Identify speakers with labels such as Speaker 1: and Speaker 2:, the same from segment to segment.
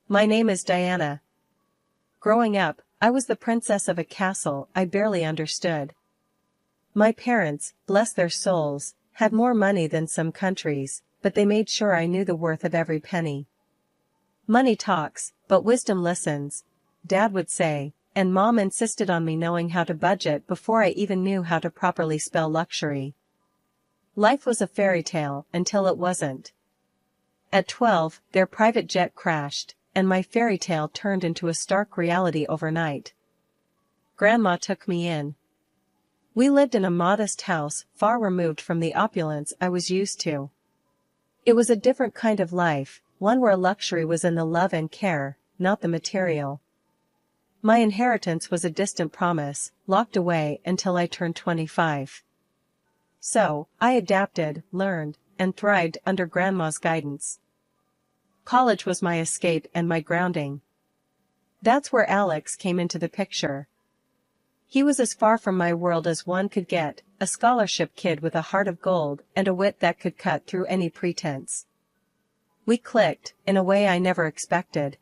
Speaker 1: My name is Diana. Growing up, I was the princess of a castle I barely understood. My parents, bless their souls, had more money than some countries, but they made sure I knew the worth of every penny. Money talks, but wisdom listens, Dad would say, and Mom insisted on me knowing how to budget before I even knew how to properly spell luxury. Life was a fairy tale until it wasn't. At 12, their private jet crashed, and my fairy tale turned into a stark reality overnight. Grandma took me in. We lived in a modest house far removed from the opulence I was used to. It was a different kind of life, one where luxury was in the love and care, not the material. My inheritance was a distant promise, locked away until I turned 25. So, I adapted, learned, and thrived under Grandma's guidance. College was my escape and my grounding. That's where Alex came into the picture. He was as far from my world as one could get, a scholarship kid with a heart of gold and a wit that could cut through any pretense. We clicked, in a way I never expected.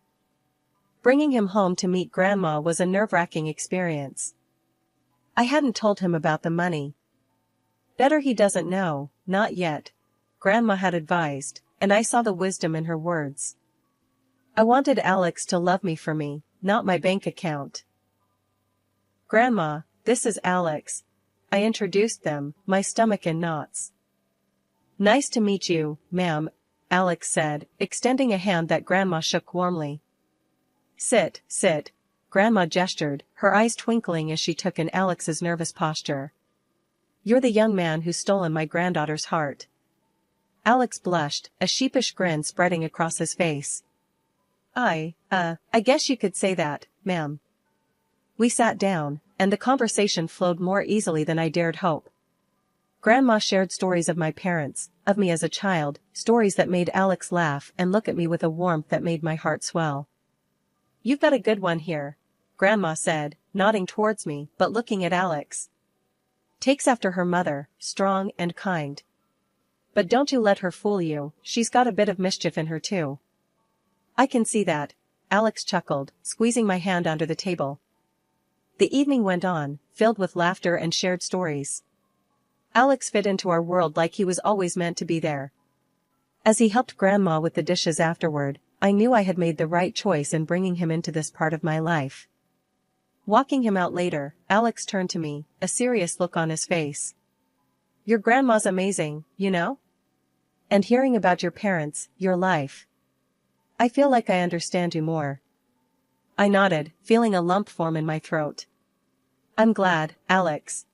Speaker 1: Bringing him home to meet Grandma was a nerve-wracking experience. I hadn't told him about the money. Better he doesn't know, not yet, Grandma had advised, and I saw the wisdom in her words. I wanted Alex to love me for me, not my bank account. Grandma, this is Alex. I introduced them, my stomach in knots. Nice to meet you, ma'am, Alex said, extending a hand that Grandma shook warmly. Sit, sit, Grandma gestured, her eyes twinkling as she took in Alex's nervous posture. You're the young man who's stolen my granddaughter's heart. Alex blushed, a sheepish grin spreading across his face. I guess you could say that, ma'am. We sat down, and the conversation flowed more easily than I dared hope. Grandma shared stories of my parents, of me as a child, stories that made Alex laugh and look at me with a warmth that made my heart swell. You've got a good one here, Grandma said, nodding towards me, but looking at Alex. Takes after her mother, strong and kind. But don't you let her fool you, she's got a bit of mischief in her too. I can see that, Alex chuckled, squeezing my hand under the table. The evening went on, filled with laughter and shared stories. Alex fit into our world like he was always meant to be there. As he helped Grandma with the dishes afterward, I knew I had made the right choice in bringing him into this part of my life. Walking him out later, Alex turned to me, a serious look on his face. Your grandma's amazing, you know? And hearing about your parents, your life. I feel like I understand you more. I nodded, feeling a lump form in my throat. I'm glad, Alex.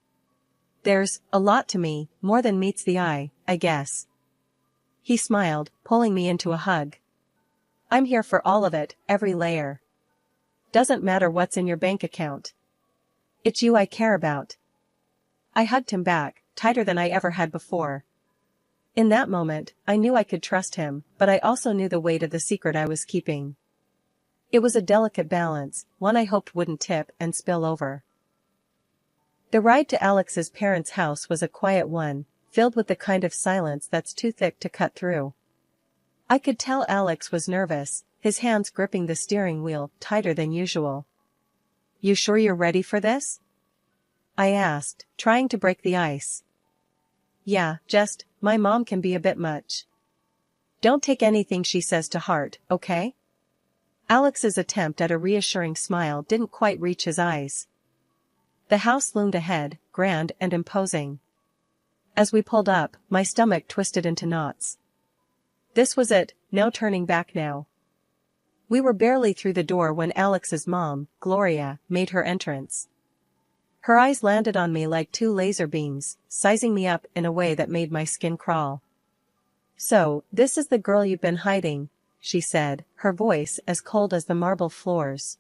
Speaker 1: There's a lot to me, more than meets the eye, I guess. He smiled, pulling me into a hug. I'm here for all of it, every layer. Doesn't matter what's in your bank account. It's you I care about. I hugged him back, tighter than I ever had before. In that moment, I knew I could trust him, but I also knew the weight of the secret I was keeping. It was a delicate balance, one I hoped wouldn't tip and spill over. The ride to Alex's parents' house was a quiet one, filled with the kind of silence that's too thick to cut through. I could tell Alex was nervous, his hands gripping the steering wheel tighter than usual. You sure you're ready for this? I asked, trying to break the ice. Yeah, just, my mom can be a bit much. Don't take anything she says to heart, okay? Alex's attempt at a reassuring smile didn't quite reach his eyes. The house loomed ahead, grand and imposing. As we pulled up, my stomach twisted into knots. This was it, no turning back now. We were barely through the door when Alex's mom, Gloria, made her entrance. Her eyes landed on me like two laser beams, sizing me up in a way that made my skin crawl. So, this is the girl you've been hiding, she said, her voice as cold as the marble floors.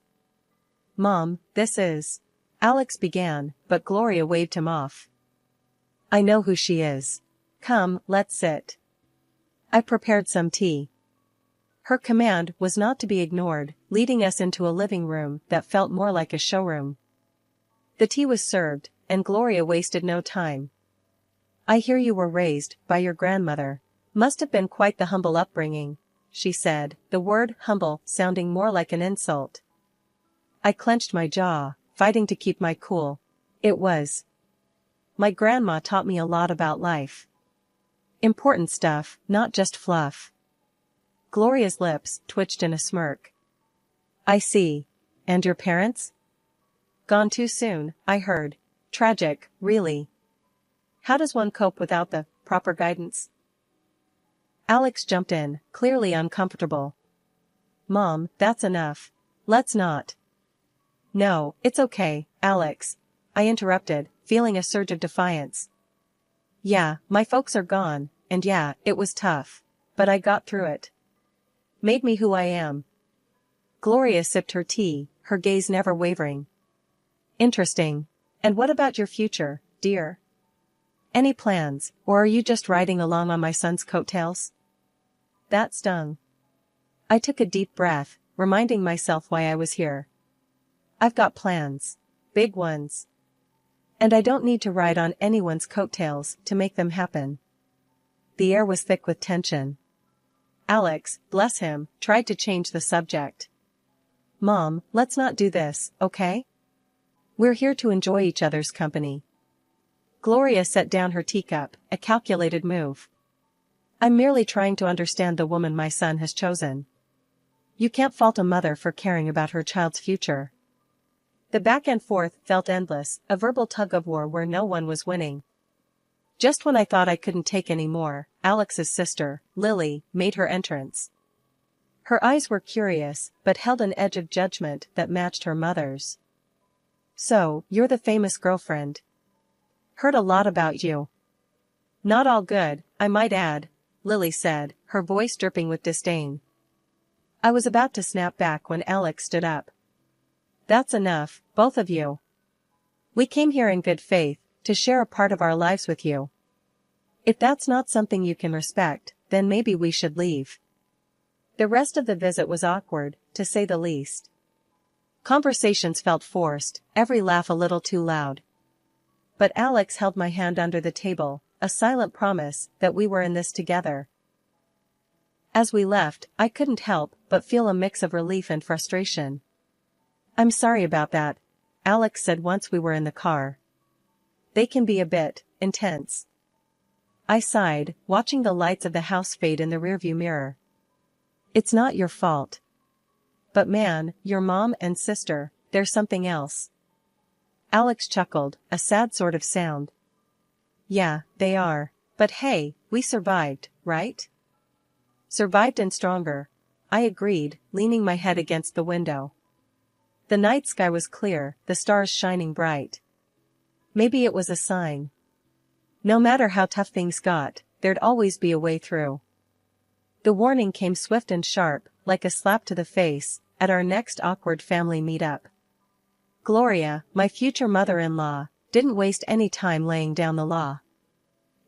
Speaker 1: Mom, this is... Alex began, but Gloria waved him off. I know who she is. Come, let's sit. I prepared some tea. Her command was not to be ignored, leading us into a living room that felt more like a showroom. The tea was served, and Gloria wasted no time. I hear you were raised by your grandmother. Must have been quite the humble upbringing, she said, the word humble sounding more like an insult. I clenched my jaw, fighting to keep my cool. It was. My grandma taught me a lot about life. Important stuff, not just fluff. Gloria's lips twitched in a smirk. I see. And your parents? Gone too soon, I heard. Tragic, really. How does one cope without the proper guidance? Alex jumped in, clearly uncomfortable. Mom, that's enough. Let's not. No, it's okay, Alex. I interrupted, feeling a surge of defiance. Yeah, my folks are gone, and yeah, it was tough. But I got through it. Made me who I am. Gloria sipped her tea, her gaze never wavering. Interesting. And what about your future, dear? Any plans, or are you just riding along on my son's coattails? That stung. I took a deep breath, reminding myself why I was here. I've got plans. Big ones. And I don't need to ride on anyone's coattails to make them happen. The air was thick with tension. Alex, bless him, tried to change the subject. Mom, let's not do this, okay? We're here to enjoy each other's company. Gloria set down her teacup, a calculated move. I'm merely trying to understand the woman my son has chosen. You can't fault a mother for caring about her child's future. The back and forth felt endless, a verbal tug-of-war where no one was winning. Just when I thought I couldn't take any more, Alex's sister, Lily, made her entrance. Her eyes were curious, but held an edge of judgment that matched her mother's. So, you're the famous girlfriend. Heard a lot about you. Not all good, I might add, Lily said, her voice dripping with disdain. I was about to snap back when Alex stood up. That's enough, both of you. We came here in good faith, to share a part of our lives with you. If that's not something you can respect, then maybe we should leave. The rest of the visit was awkward, to say the least. Conversations felt forced, every laugh a little too loud. But Alex held my hand under the table, a silent promise that we were in this together. As we left, I couldn't help but feel a mix of relief and frustration. I'm sorry about that, Alex said once we were in the car. They can be a bit intense. I sighed, watching the lights of the house fade in the rearview mirror. It's not your fault. But man, your mom and sister, there's something else. Alex chuckled, a sad sort of sound. Yeah, they are. But hey, we survived, right? Survived and stronger. I agreed, leaning my head against the window. The night sky was clear, the stars shining bright. Maybe it was a sign. No matter how tough things got, there'd always be a way through. The warning came swift and sharp, like a slap to the face, at our next awkward family meet-up. Gloria, my future mother-in-law, didn't waste any time laying down the law.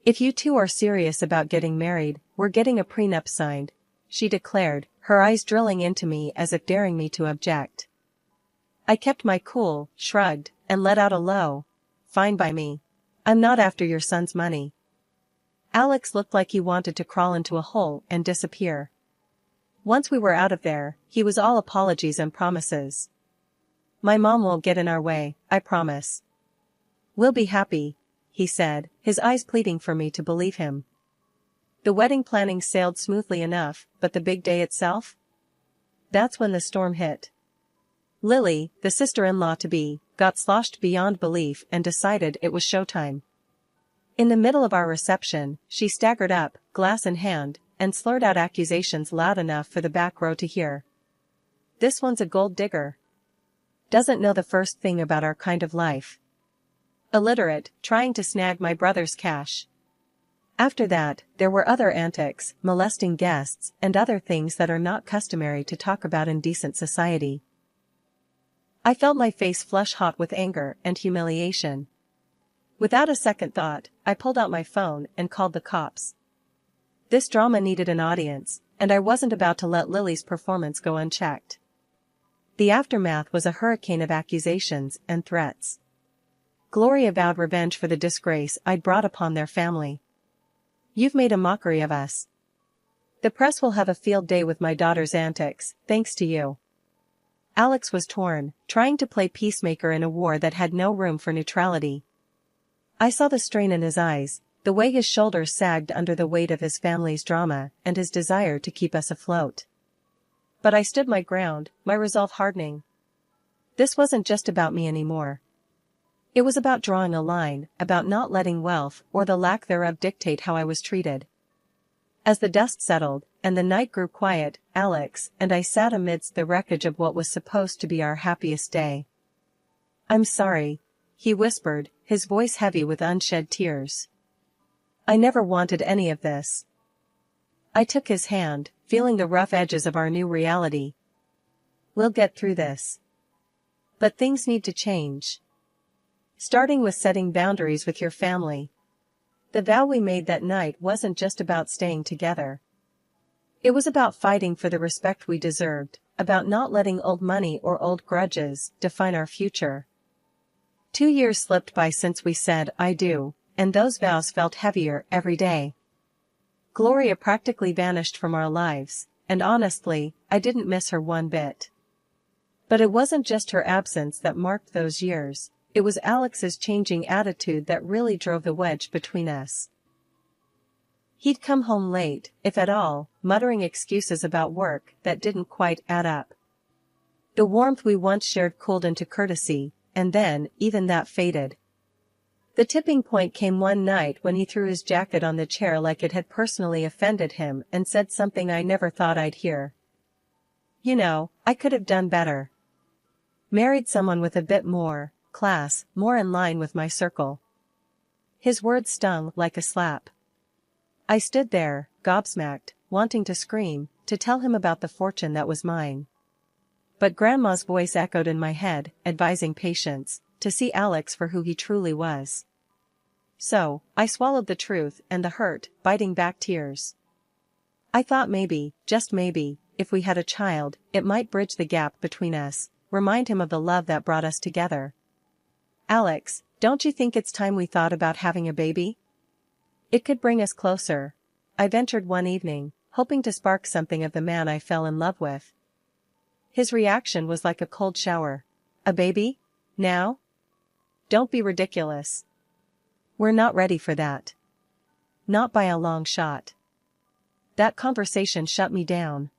Speaker 1: If you two are serious about getting married, we're getting a prenup signed, she declared, her eyes drilling into me as if daring me to object. I kept my cool, shrugged, and let out a low, fine by me. I'm not after your son's money. Alex looked like he wanted to crawl into a hole and disappear. Once we were out of there, he was all apologies and promises. My mom won't get in our way, I promise. We'll be happy, he said, his eyes pleading for me to believe him. The wedding planning sailed smoothly enough, but the big day itself? That's when the storm hit. Lily, the sister-in-law-to-be, got sloshed beyond belief and decided it was showtime. In the middle of our reception, she staggered up, glass in hand, and slurred out accusations loud enough for the back row to hear. This one's a gold digger. Doesn't know the first thing about our kind of life. Illiterate, trying to snag my brother's cash. After that, there were other antics, molesting guests, and other things that are not customary to talk about in decent society. I felt my face flush hot with anger and humiliation. Without a second thought, I pulled out my phone and called the cops. This drama needed an audience, and I wasn't about to let Lily's performance go unchecked. The aftermath was a hurricane of accusations and threats. Gloria vowed revenge for the disgrace I'd brought upon their family. You've made a mockery of us. The press will have a field day with my daughter's antics, thanks to you. Alex was torn, trying to play peacemaker in a war that had no room for neutrality. I saw the strain in his eyes, the way his shoulders sagged under the weight of his family's drama and his desire to keep us afloat. But I stood my ground, my resolve hardening. This wasn't just about me anymore. It was about drawing a line, about not letting wealth or the lack thereof dictate how I was treated. As the dust settled, and the night grew quiet, Alex and I sat amidst the wreckage of what was supposed to be our happiest day. "I'm sorry," he whispered, his voice heavy with unshed tears. "I never wanted any of this." I took his hand, feeling the rough edges of our new reality. "We'll get through this. But things need to change. Starting with setting boundaries with your family. The vow we made that night wasn't just about staying together. It was about fighting for the respect we deserved, about not letting old money or old grudges define our future." 2 years slipped by since we said "I do," and those vows felt heavier every day. Gloria practically vanished from our lives, and honestly, I didn't miss her one bit. But it wasn't just her absence that marked those years. It was Alex's changing attitude that really drove the wedge between us. He'd come home late, if at all, muttering excuses about work that didn't quite add up. The warmth we once shared cooled into courtesy, and then, even that faded. The tipping point came one night when he threw his jacket on the chair like it had personally offended him and said something I never thought I'd hear. "You know, I could have done better. Married someone with a bit more class, more in line with my circle." His words stung like a slap. I stood there, gobsmacked, wanting to scream, to tell him about the fortune that was mine. But Grandma's voice echoed in my head, advising patience, to see Alex for who he truly was. So, I swallowed the truth and the hurt, biting back tears. I thought maybe, just maybe, if we had a child, it might bridge the gap between us, remind him of the love that brought us together. "Alex, don't you think it's time we thought about having a baby? It could bring us closer," I ventured one evening, hoping to spark something of the man I fell in love with. His reaction was like a cold shower. "A baby? Now? Don't be ridiculous. We're not ready for that. Not by a long shot." That conversation shut me down.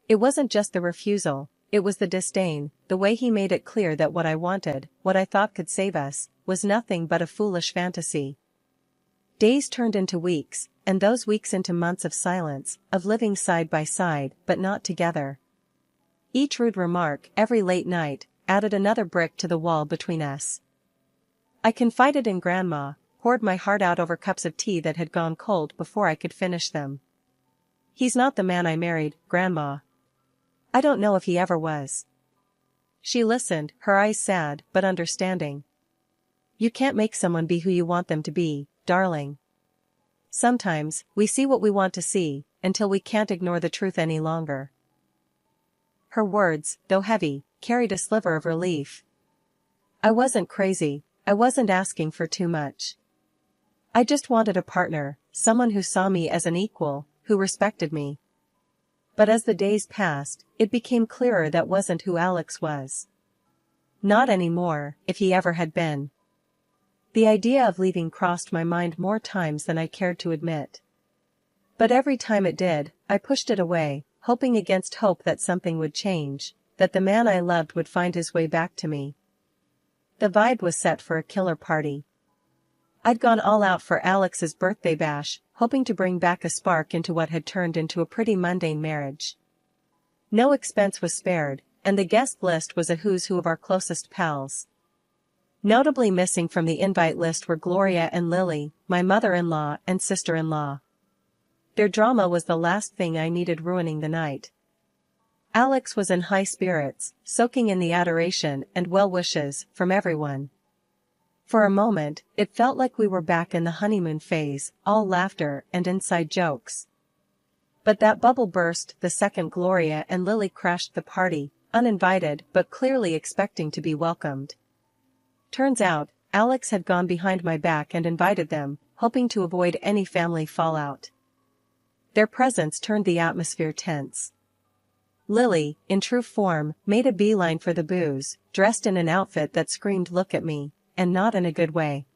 Speaker 1: It wasn't just the refusal, it was the disdain, the way he made it clear that what I wanted, what I thought could save us, was nothing but a foolish fantasy. Days turned into weeks, and those weeks into months of silence, of living side by side, but not together. Each rude remark, every late night, added another brick to the wall between us. I confided in Grandma, poured my heart out over cups of tea that had gone cold before I could finish them. "He's not the man I married, Grandma. I don't know if he ever was." She listened, her eyes sad, but understanding. "You can't make someone be who you want them to be, darling. Sometimes, we see what we want to see, until we can't ignore the truth any longer." Her words, though heavy, carried a sliver of relief. I wasn't crazy, I wasn't asking for too much. I just wanted a partner, someone who saw me as an equal, who respected me. But as the days passed, it became clearer that wasn't who Alex was. Not anymore, if he ever had been. The idea of leaving crossed my mind more times than I cared to admit. But every time it did, I pushed it away, hoping against hope that something would change, that the man I loved would find his way back to me. The vibe was set for a killer party. I'd gone all out for Alex's birthday bash, hoping to bring back a spark into what had turned into a pretty mundane marriage. No expense was spared, and the guest list was a who's who of our closest pals. Notably missing from the invite list were Gloria and Lily, my mother-in-law and sister-in-law. Their drama was the last thing I needed ruining the night. Alex was in high spirits, soaking in the adoration and well wishes from everyone. For a moment, it felt like we were back in the honeymoon phase, all laughter and inside jokes. But that bubble burst the second Gloria and Lily crashed the party, uninvited but clearly expecting to be welcomed. Turns out, Alex had gone behind my back and invited them, hoping to avoid any family fallout. Their presence turned the atmosphere tense. Lily, in true form, made a beeline for the booze, dressed in an outfit that screamed "look at me," and not in a good way.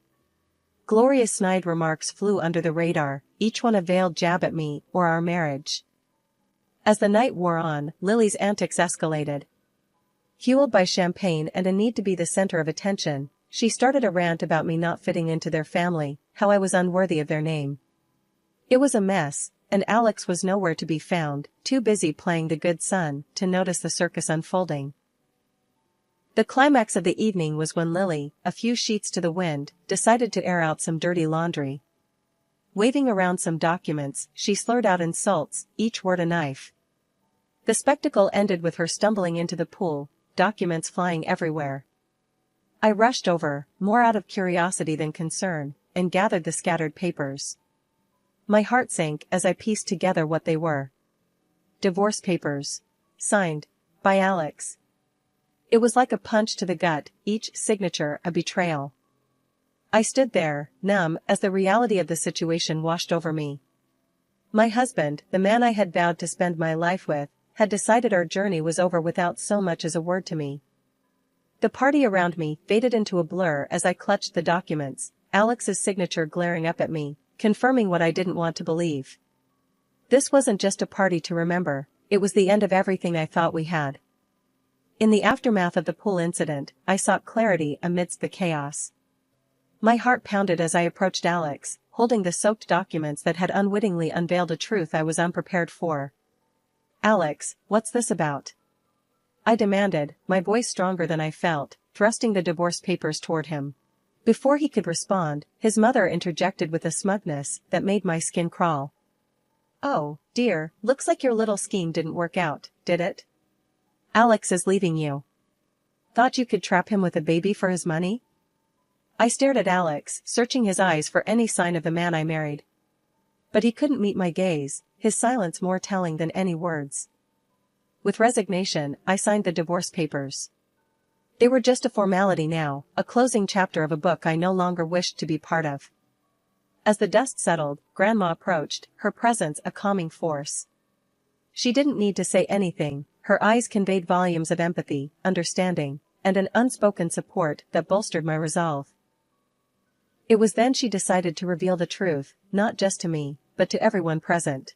Speaker 1: Gloria's snide remarks flew under the radar, each one a veiled jab at me or our marriage. As the night wore on, Lily's antics escalated. Fueled by champagne and a need to be the center of attention, she started a rant about me not fitting into their family, how I was unworthy of their name. It was a mess, and Alex was nowhere to be found, too busy playing the good son to notice the circus unfolding. The climax of the evening was when Lily, a few sheets to the wind, decided to air out some dirty laundry. Waving around some documents, she slurred out insults, each word a knife. The spectacle ended with her stumbling into the pool, documents flying everywhere. I rushed over, more out of curiosity than concern, and gathered the scattered papers. My heart sank as I pieced together what they were. Divorce papers. Signed. By Alex. It was like a punch to the gut, each signature a betrayal. I stood there, numb, as the reality of the situation washed over me. My husband, the man I had vowed to spend my life with, had decided our journey was over without so much as a word to me. The party around me faded into a blur as I clutched the documents, Alex's signature glaring up at me, confirming what I didn't want to believe. This wasn't just a party to remember, it was the end of everything I thought we had. In the aftermath of the pool incident, I sought clarity amidst the chaos. My heart pounded as I approached Alex, holding the soaked documents that had unwittingly unveiled a truth I was unprepared for. "Alex, what's this about?" I demanded, my voice stronger than I felt, thrusting the divorce papers toward him. Before he could respond, his mother interjected with a smugness that made my skin crawl. "Oh, dear, looks like your little scheme didn't work out, did it? Alex is leaving you. Thought you could trap him with a baby for his money?" I stared at Alex, searching his eyes for any sign of the man I married. But he couldn't meet my gaze, his silence more telling than any words. With resignation, I signed the divorce papers. They were just a formality now, a closing chapter of a book I no longer wished to be part of. As the dust settled, Grandma approached, her presence a calming force. She didn't need to say anything, her eyes conveyed volumes of empathy, understanding, and an unspoken support that bolstered my resolve. It was then she decided to reveal the truth, not just to me, but to everyone present.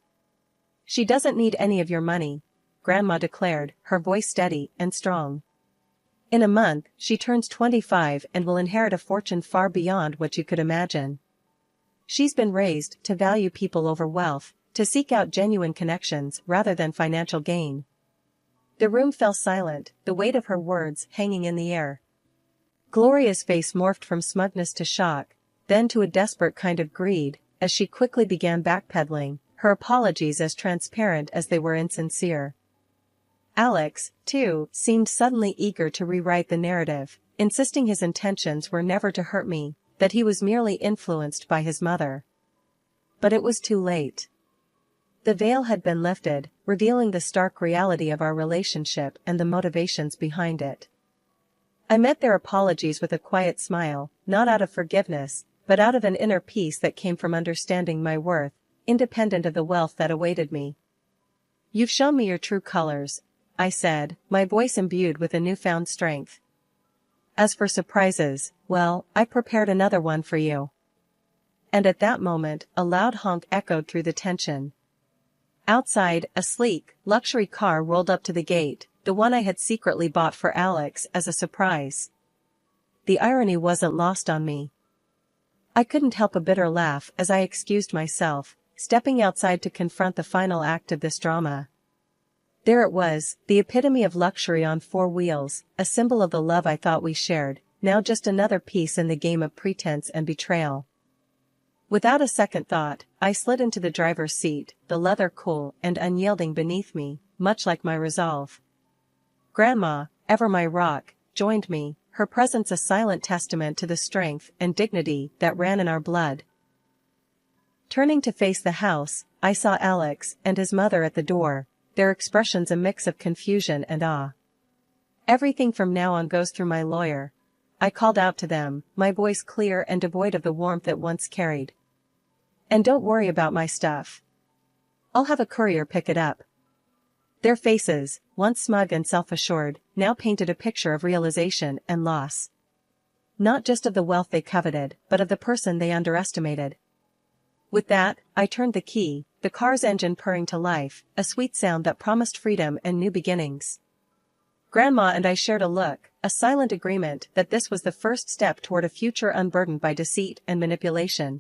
Speaker 1: "She doesn't need any of your money," Grandma declared, her voice steady and strong. "In a month, she turns 25 and will inherit a fortune far beyond what you could imagine. She's been raised to value people over wealth, to seek out genuine connections rather than financial gain." The room fell silent, the weight of her words hanging in the air. Gloria's face morphed from smugness to shock, then to a desperate kind of greed, as she quickly began backpedaling, her apologies as transparent as they were insincere. Alex, too, seemed suddenly eager to rewrite the narrative, insisting his intentions were never to hurt me, that he was merely influenced by his mother. But it was too late. The veil had been lifted, revealing the stark reality of our relationship and the motivations behind it. I met their apologies with a quiet smile, not out of forgiveness, but out of an inner peace that came from understanding my worth, independent of the wealth that awaited me. "You've shown me your true colors," I said, my voice imbued with a newfound strength. "As for surprises, well, I prepared another one for you." And at that moment, a loud honk echoed through the tension. Outside, a sleek, luxury car rolled up to the gate, the one I had secretly bought for Alex as a surprise. The irony wasn't lost on me. I couldn't help a bitter laugh as I excused myself, stepping outside to confront the final act of this drama. There it was, the epitome of luxury on four wheels, a symbol of the love I thought we shared, now just another piece in the game of pretense and betrayal. Without a second thought, I slid into the driver's seat, the leather cool and unyielding beneath me, much like my resolve. Grandma, ever my rock, joined me, her presence a silent testament to the strength and dignity that ran in our blood. Turning to face the house, I saw Alex and his mother at the door, their expressions a mix of confusion and awe. "Everything from now on goes through my lawyer," I called out to them, my voice clear and devoid of the warmth it once carried. "And don't worry about my stuff. I'll have a courier pick it up. Their faces, once smug and self-assured, now painted a picture of realization and loss. Not just of the wealth they coveted, but of the person they underestimated. With that, I turned the key, the car's engine purring to life, a sweet sound that promised freedom and new beginnings. Grandma and I shared a look, a silent agreement that this was the first step toward a future unburdened by deceit and manipulation.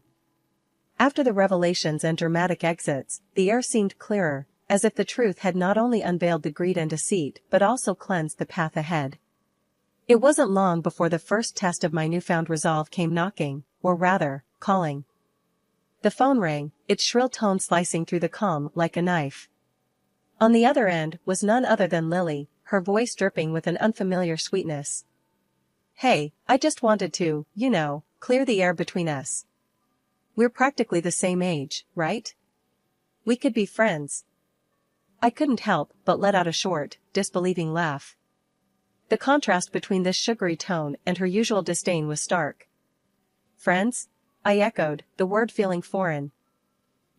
Speaker 1: After the revelations and dramatic exits, the air seemed clearer, as if the truth had not only unveiled the greed and deceit but also cleansed the path ahead. It wasn't long before the first test of my newfound resolve came knocking, or rather, calling. The phone rang, its shrill tone slicing through the calm like a knife. On the other end was none other than Lily, her voice dripping with an unfamiliar sweetness. "Hey, I just wanted to, clear the air between us. We're practically the same age, right? We could be friends." I couldn't help but let out a short, disbelieving laugh. The contrast between this sugary tone and her usual disdain was stark. "Friends?" I echoed, the word feeling foreign.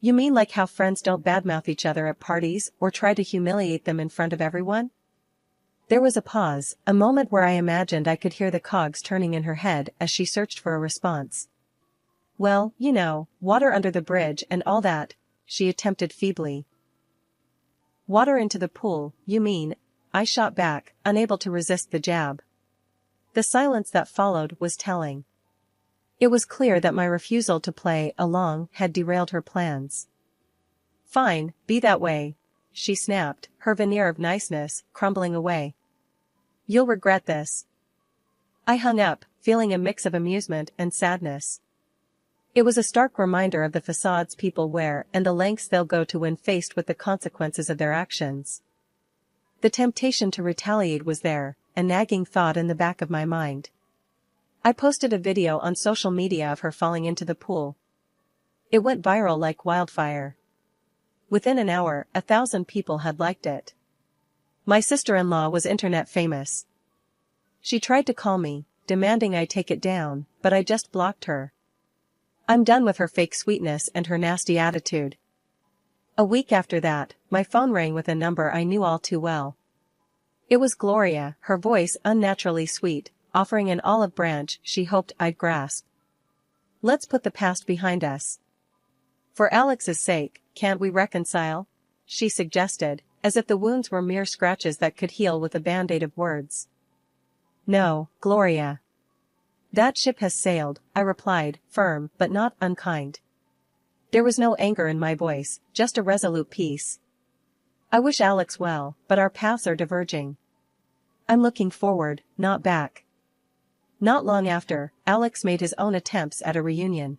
Speaker 1: "You mean like how friends don't badmouth each other at parties or try to humiliate them in front of everyone?" There was a pause, a moment where I imagined I could hear the cogs turning in her head as she searched for a response. "Well, water under the bridge and all that," she attempted feebly. "Water into the pool, you mean?" I shot back, unable to resist the jab. The silence that followed was telling. It was clear that my refusal to play along had derailed her plans. "Fine, be that way," she snapped, her veneer of niceness crumbling away. "You'll regret this." I hung up, feeling a mix of amusement and sadness. It was a stark reminder of the facades people wear and the lengths they'll go to when faced with the consequences of their actions. The temptation to retaliate was there, a nagging thought in the back of my mind. I posted a video on social media of her falling into the pool. It went viral like wildfire. Within an hour, 1,000 people had liked it. My sister-in-law was internet famous. She tried to call me, demanding I take it down, but I just blocked her. I'm done with her fake sweetness and her nasty attitude. A week after that, my phone rang with a number I knew all too well. It was Gloria, her voice unnaturally sweet, offering an olive branch she hoped I'd grasp. "Let's put the past behind us. For Alex's sake, can't we reconcile?" she suggested, as if the wounds were mere scratches that could heal with a band-aid of words. "No, Gloria. That ship has sailed," I replied, firm but not unkind. There was no anger in my voice, just a resolute peace. "I wish Alex well, but our paths are diverging. I'm looking forward, not back." Not long after, Alex made his own attempts at a reunion.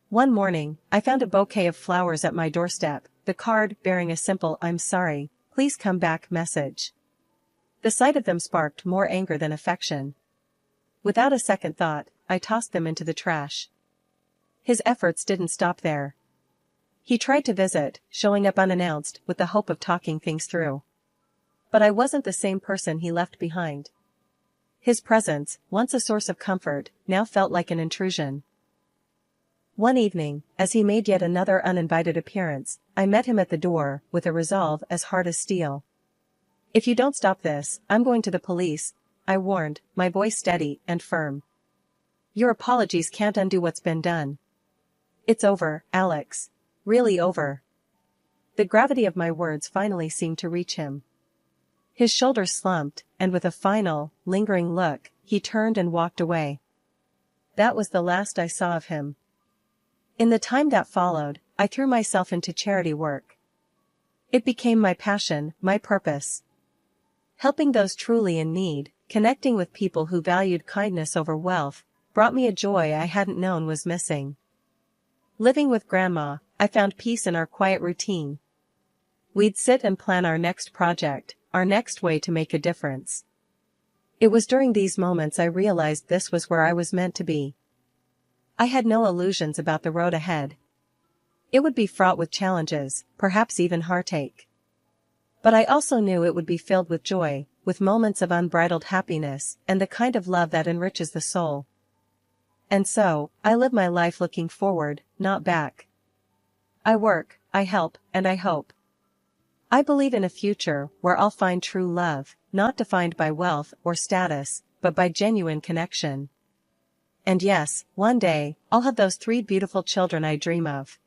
Speaker 1: One morning, I found a bouquet of flowers at my doorstep, the card bearing a simple "I'm sorry, please come back" message. The sight of them sparked more anger than affection. Without a second thought, I tossed them into the trash. His efforts didn't stop there. He tried to visit, showing up unannounced with the hope of talking things through. But I wasn't the same person he left behind. His presence, once a source of comfort, now felt like an intrusion. One evening, as he made yet another uninvited appearance, I met him at the door, with a resolve as hard as steel. "If you don't stop this, I'm going to the police," I warned, my voice steady and firm. "Your apologies can't undo what's been done. It's over, Alex. Really over." The gravity of my words finally seemed to reach him. His shoulders slumped, and with a final, lingering look, he turned and walked away. That was the last I saw of him. In the time that followed, I threw myself into charity work. It became my passion, my purpose. Helping those truly in need, connecting with people who valued kindness over wealth, brought me a joy I hadn't known was missing. Living with Grandma, I found peace in our quiet routine. We'd sit and plan our next project, our next way to make a difference. It was during these moments I realized this was where I was meant to be. I had no illusions about the road ahead. It would be fraught with challenges, perhaps even heartache. But I also knew it would be filled with joy, with moments of unbridled happiness, and the kind of love that enriches the soul. And so, I live my life looking forward, not back. I work, I help, and I hope. I believe in a future where I'll find true love, not defined by wealth or status, but by genuine connection. And yes, one day, I'll have those 3 beautiful children I dream of.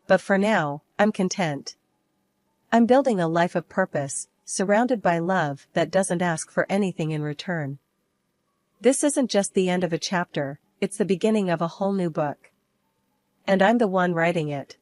Speaker 1: But for now, I'm content. I'm building a life of purpose, surrounded by love that doesn't ask for anything in return. This isn't just the end of a chapter, it's the beginning of a whole new book. And I'm the one writing it.